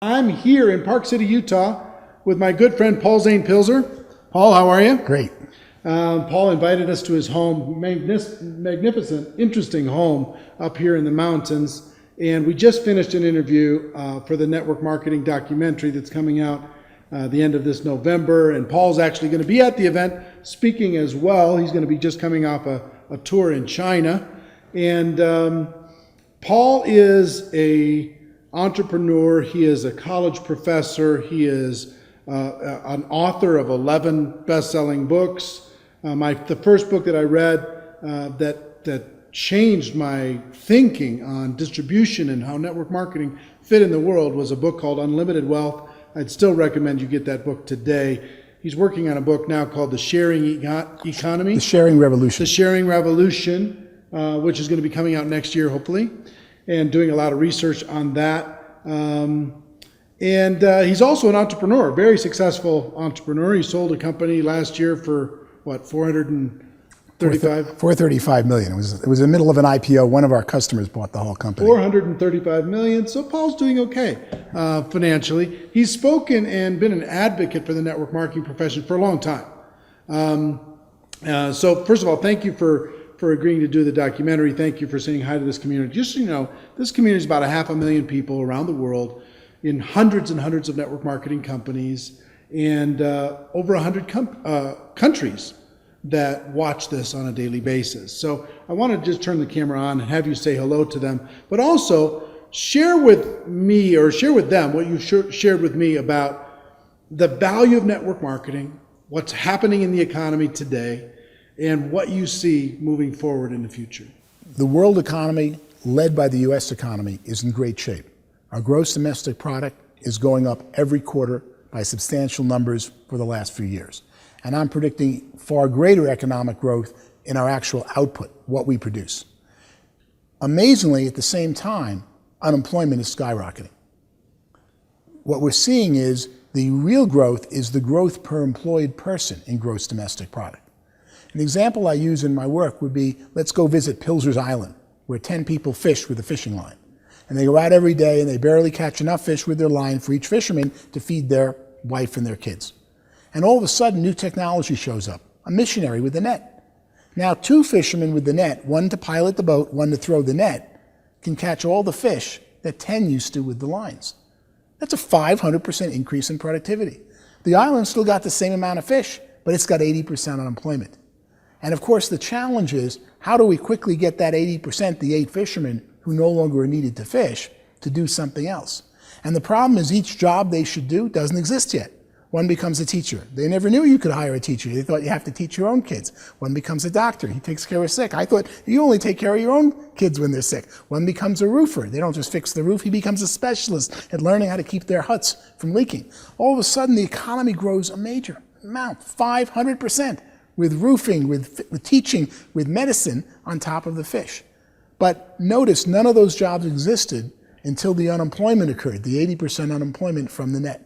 I'm here in Park City, Utah with my good friend Paul Zane Pilzer. Paul, how are you? Great. Paul invited us to his home, magnificent, interesting home up here in the mountains. And we just finished an interview for the network marketing documentary that's coming out the end of this November. And Paul's actually going to be at the event speaking as well. He's going to be just coming off a tour in China. And Paul is a entrepreneur. He is a college professor. He is an author of 11 best-selling books. The first book that I read that changed my thinking on distribution and how network marketing fit in the world was a book called Unlimited Wealth. I'd still recommend you get that book today. He's working on a book now called The Sharing Economy. The Sharing Revolution. The Sharing Revolution, which is going to be coming out next year, hopefully, and doing a lot of research on that. And he's also an entrepreneur, very successful entrepreneur. He sold a company last year for, what, $435 million. It was in the middle of an IPO. One of our customers bought the whole company. $435 million. So Paul's doing okay financially. He's spoken and been an advocate for the network marketing profession for a long time. So first of all, thank you for agreeing to do the documentary. Thank you for saying hi to this community. Just so you know, this community is about 500,000 people around the world in hundreds and hundreds of network marketing companies and over 100 countries that watch this on a daily basis. So I want to just turn the camera on and have you say hello to them, but also share with me or share with them what you shared with me about the value of network marketing, what's happening in the economy today, and what you see moving forward in the future. The world economy, led by the U.S. economy, is in great shape. Our gross domestic product is going up every quarter by substantial numbers for the last few years. And I'm predicting far greater economic growth in our actual output, what we produce. Amazingly, at the same time, unemployment is skyrocketing. What we're seeing is the real growth is the growth per employed person in gross domestic product. An example I use in my work would be, let's go visit Pilzer's Island, where 10 people fish with a fishing line. And they go out every day and they barely catch enough fish with their line for each fisherman to feed their wife and their kids. And all of a sudden, new technology shows up, a missionary with a net. Now, 2 fishermen with the net, one to pilot the boat, one to throw the net, can catch all the fish that 10 used to with the lines. That's a 500% increase in productivity. The island still got the same amount of fish, but it's got 80% unemployment. And of course, the challenge is, how do we quickly get that 80%, the 8 fishermen who no longer are needed to fish, to do something else? And the problem is each job they should do doesn't exist yet. One becomes a teacher. They never knew you could hire a teacher. They thought you have to teach your own kids. One becomes a doctor. He takes care of sick. I thought you only take care of your own kids when they're sick. One becomes a roofer. They don't just fix the roof. He becomes a specialist at learning how to keep their huts from leaking. All of a sudden, the economy grows a major amount, 500%, with roofing, with teaching, with medicine on top of the fish. But notice, none of those jobs existed until the unemployment occurred, the 80% unemployment from the net.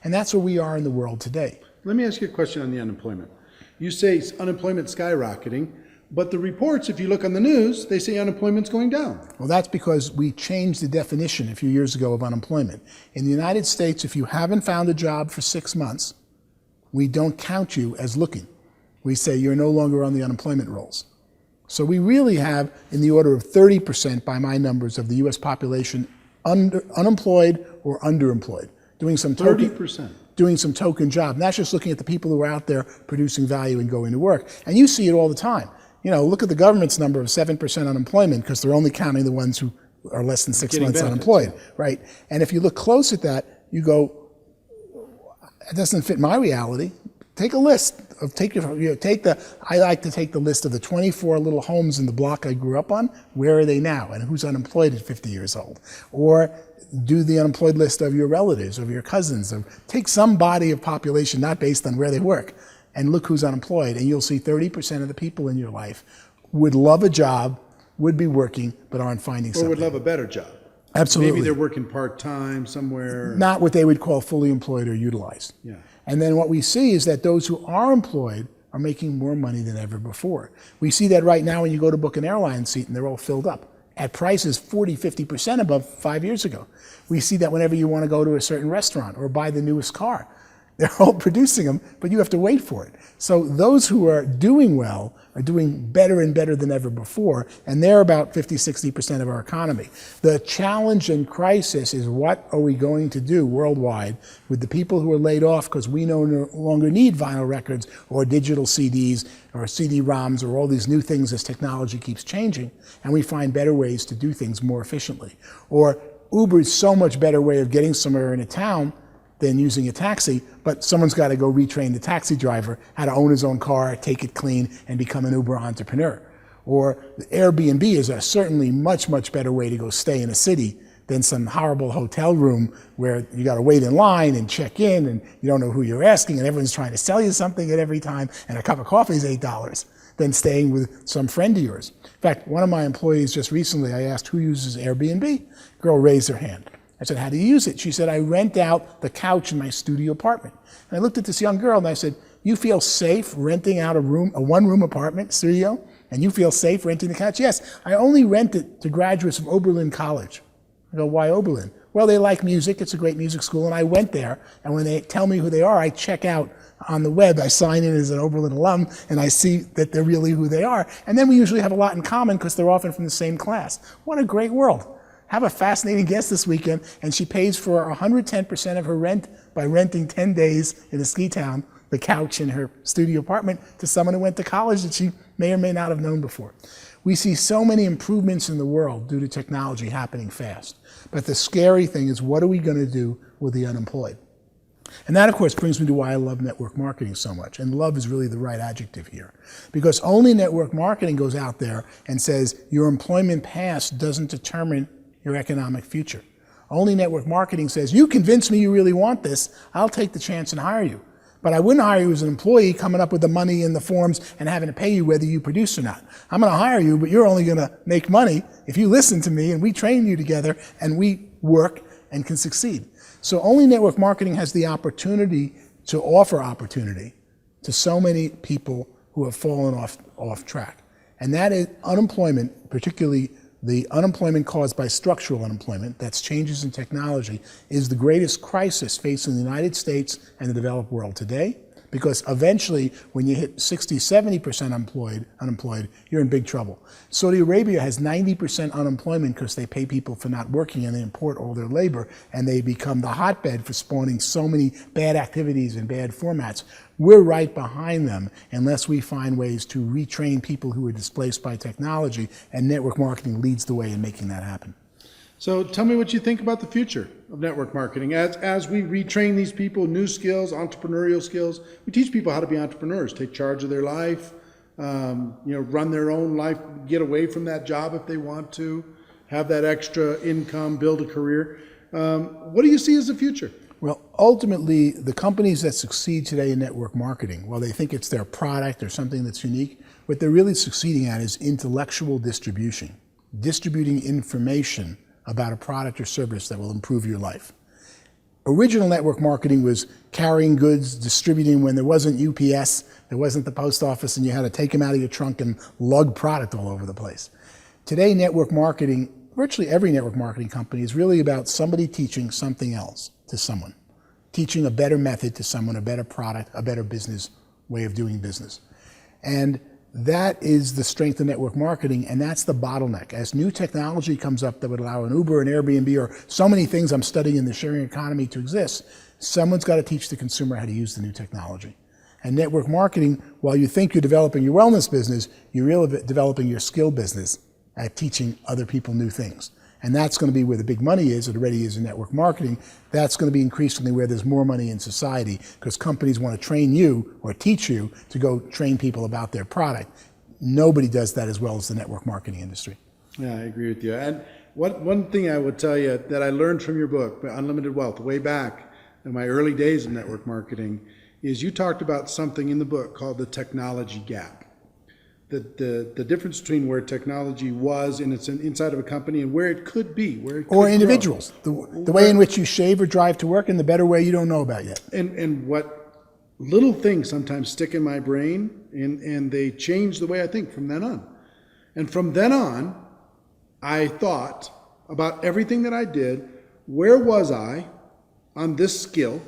And that's where we are in the world today. Let me ask you a question on the unemployment. You say unemployment skyrocketing, but the reports, if you look on the news, they say unemployment's going down. Well, that's because we changed the definition a few years ago of unemployment. In the United States, if you haven't found a job for 6 months, we don't count you as looking. We say you're no longer on the unemployment rolls. So we really have, in the order of 30% by my numbers, of the U.S. population unemployed or underemployed. Doing some token, 30%. Doing some token job. And that's just looking at the people who are out there producing value and going to work. And you see it all the time. You know, look at the government's number of 7% unemployment, because they're only counting the ones who are less than 6 months unemployed, right? And if you look close at that, you go, it doesn't fit my reality. Take a list of I like to take the list of the 24 little homes in the block I grew up on. Where are they now, and who's unemployed at 50 years old? Or do the unemployed list of your relatives, of your cousins, or take some body of population not based on where they work, and look who's unemployed, and you'll see 30% of the people in your life would love a job, would be working, but aren't finding something. Or would love a better job. Absolutely. Maybe they're working part-time somewhere. Not what they would call fully employed or utilized. Yeah. And then what we see is that those who are employed are making more money than ever before. We see that right now when you go to book an airline seat and they're all filled up. at prices 40, 50% above 5 years ago. We see that whenever you want to go to a certain restaurant or buy the newest car. They're all producing them, but you have to wait for it. So those who are doing well are doing better and better than ever before, and they're about 50, 60% of our economy. The challenge and crisis is, what are we going to do worldwide with the people who are laid off because we no longer need vinyl records or digital CDs or CD-ROMs or all these new things as technology keeps changing, and we find better ways to do things more efficiently. Or Uber's so much better way of getting somewhere in a town than using a taxi, but someone's got to go retrain the taxi driver how to own his own car, take it clean, and become an Uber entrepreneur. Or Airbnb is a certainly much, much better way to go stay in a city than some horrible hotel room where you got to wait in line and check in, and you don't know who you're asking, and everyone's trying to sell you something at every time, and a cup of coffee is $8, than staying with some friend of yours. In fact, one of my employees just recently, I asked who uses Airbnb. Girl raised her hand. I said, how do you use it? She said, I rent out the couch in my studio apartment. And I looked at this young girl and I said, you feel safe renting out a one-room apartment, studio, and you feel safe renting the couch? Yes, I only rent it to graduates from Oberlin College. I go, why Oberlin? Well, they like music. It's a great music school. And I went there, and when they tell me who they are, I check out on the web. I sign in as an Oberlin alum, and I see that they're really who they are. And then we usually have a lot in common because they're often from the same class. What a great world. Have a fascinating guest this weekend, and she pays for 110% of her rent by renting 10 days in a ski town, the couch in her studio apartment, to someone who went to college that she may or may not have known before. We see so many improvements in the world due to technology happening fast. But the scary thing is, what are we going to do with the unemployed? And that, of course, brings me to why I love network marketing so much. And love is really the right adjective here. Because only network marketing goes out there and says your employment past doesn't determine your economic future. Only network marketing says, you convince me you really want this, I'll take the chance and hire you. But I wouldn't hire you as an employee coming up with the money and the forms and having to pay you whether you produce or not. I'm going to hire you, but you're only going to make money if you listen to me and we train you together and we work and can succeed. So only network marketing has the opportunity to offer opportunity to so many people who have fallen off track. And that is unemployment, particularly the unemployment caused by structural unemployment, that's changes in technology, is the greatest crisis facing the United States and the developed world today. Because eventually, when you hit 60, 70% unemployed, you're in big trouble. Saudi Arabia has 90% unemployment because they pay people for not working and they import all their labor, and they become the hotbed for spawning so many bad activities and bad formats. We're right behind them unless we find ways to retrain people who are displaced by technology, and network marketing leads the way in making that happen. So tell me what you think about the future of network marketing. As we retrain these people, new skills, entrepreneurial skills, we teach people how to be entrepreneurs, take charge of their life, run their own life, get away from that job if they want to, have that extra income, build a career. What do you see as the future? Well, ultimately, the companies that succeed today in network marketing, while they think it's their product or something that's unique, what they're really succeeding at is intellectual distribution, distributing information about a product or service that will improve your life. Original network marketing was carrying goods, distributing when there wasn't UPS, there wasn't the post office, and you had to take them out of your trunk and lug product all over the place. Today, network marketing, virtually every network marketing company, is really about somebody teaching something else to someone, teaching a better method to someone, a better product, a better business way of doing business. And that is the strength of network marketing, and that's the bottleneck. As new technology comes up that would allow an Uber, an Airbnb, or so many things I'm studying in the sharing economy to exist, someone's got to teach the consumer how to use the new technology. And network marketing, while you think you're developing your wellness business, you're really developing your skill business at teaching other people new things. And that's going to be where the big money is. It already is in network marketing. That's going to be increasingly where there's more money in society, because companies want to train you or teach you to go train people about their product. Nobody does that as well as the network marketing industry. Yeah, I agree with you. And one thing I would tell you that I learned from your book, Unlimited Wealth, way back in my early days of network marketing, is you talked about something in the book called the technology gap. The difference between where technology was and it's inside of a company and where it could be, where it could or individuals, the way in which you shave or drive to work, and the better way you don't know about yet. And what little things sometimes stick in my brain, and they change the way I think from then on. And from then on, I thought about everything that I did. Where was I on this skill,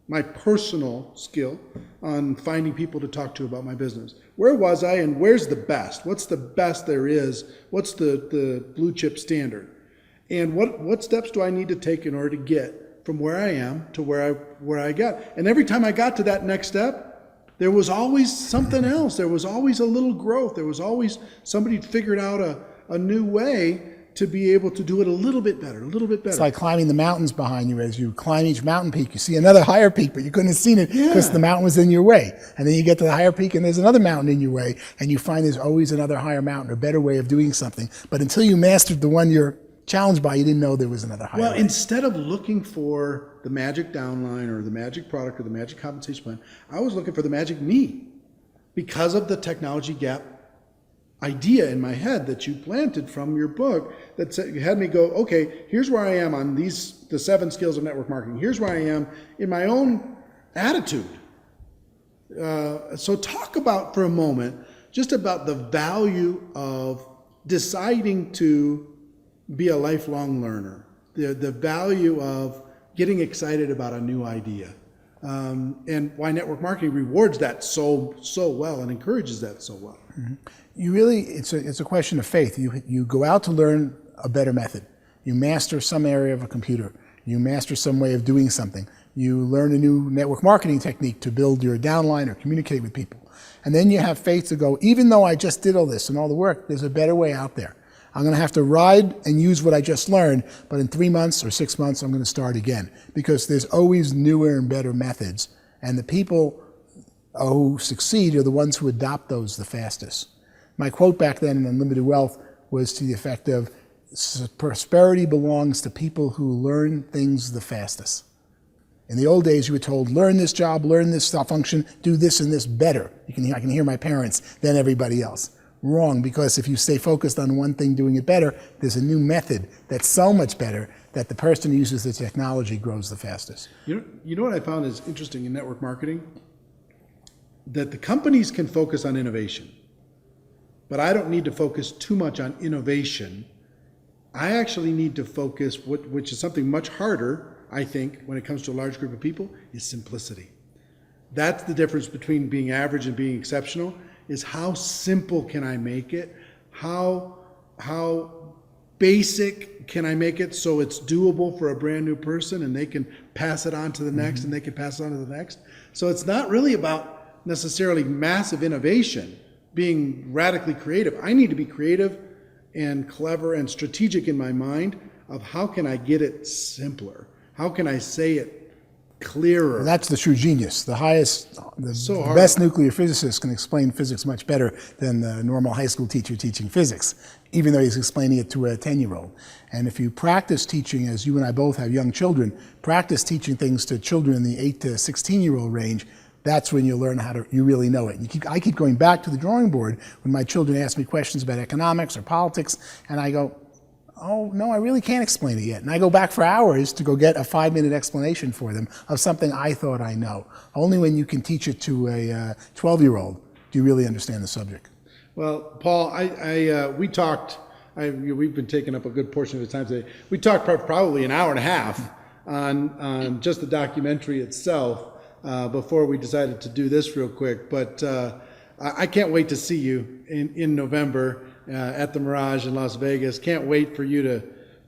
my personal skill on finding people to talk to about my business? Where was I, and where's the best? What's the best there is? What's the blue chip standard? And what steps do I need to take in order to get from where I am to where I got? And every time I got to that next step, there was always something else. There was always a little growth. There was always somebody figured out a new way to be able to do it a little bit better, a little bit better. It's like climbing the mountains behind you. As you climb each mountain peak, you see another higher peak, but you couldn't have seen it because the mountain was in your way. And then you get to the higher peak and there's another mountain in your way, and you find there's always another higher mountain, a better way of doing something. But until you mastered the one you're challenged by, you didn't know there was another higher way. Instead of looking for the magic downline or the magic product or the magic compensation plan, I was looking for the magic me, because of the technology gap idea in my head that you planted from your book that had me go, okay, here's where I am on the 7 skills of network marketing. Here's where I am in my own attitude. So talk about for a moment just about the value of deciding to be a lifelong learner, the value of getting excited about a new idea, and why network marketing rewards that so well and encourages that so well. Mm-hmm. You really, it's a question of faith. You go out to learn a better method. You master some area of a computer. You master some way of doing something. You learn a new network marketing technique to build your downline or communicate with people. And then you have faith to go, even though I just did all this and all the work, there's a better way out there. I'm going to have to ride and use what I just learned, but in 3 months or 6 months, I'm going to start again, because there's always newer and better methods. And the people who succeed are the ones who adopt those the fastest. My quote back then in Unlimited Wealth was to the effect of, prosperity belongs to people who learn things the fastest. In the old days, you were told, learn this job, learn this function, do this and this better. I can hear my parents than everybody else. Wrong, because if you stay focused on one thing doing it better, there's a new method that's so much better that the person who uses the technology grows the fastest. You know what I found is interesting in network marketing? That the companies can focus on innovation, but I don't need to focus too much on innovation. I actually need to focus, which is something much harder, I think, when it comes to a large group of people, is simplicity. That's the difference between being average and being exceptional, is how simple can I make it? How basic can I make it so it's doable for a brand new person and they can pass it on to the next and they can pass it on to the next? So it's not really about necessarily massive innovation, being radically creative. I need to be creative and clever and strategic in my mind of how can I get it simpler? How can I say it clearer? And that's the true genius. The best nuclear physicist can explain physics much better than the normal high school teacher teaching physics, even though he's explaining it to a 10-year-old. And if you practice teaching, as you and I both have young children, practice teaching things to children in the 8 to 16-year-old range, that's when you learn you really know it. I keep going back to the drawing board when my children ask me questions about economics or politics, and I go, oh, no, I really can't explain it yet. And I go back for hours to go get a 5-minute explanation for them of something I thought I know. Only when you can teach it to a 12-year-old do you really understand the subject. Well, Paul, we talked, we've been taking up a good portion of the time today. We talked probably an hour and a half on just the documentary itself before we decided to do this real quick. But I can't wait to see you in November at the Mirage in Las Vegas. Can't wait for you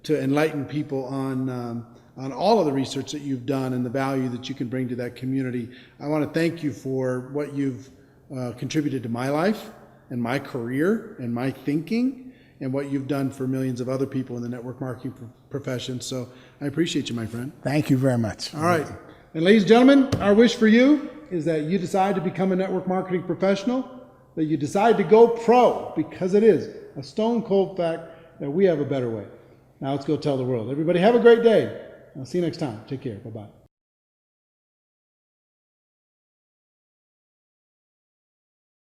to enlighten people on all of the research that you've done and the value that you can bring to that community. I want to thank you for what you've contributed to my life and my career and my thinking, and what you've done for millions of other people in the network marketing profession. So I appreciate you, my friend. Thank you very much. All right. And ladies and gentlemen, our wish for you is that you decide to become a network marketing professional, that you decide to go pro, because it is a stone cold fact that we have a better way. Now let's go tell the world. Everybody have a great day. I'll see you next time. Take care. Bye-bye.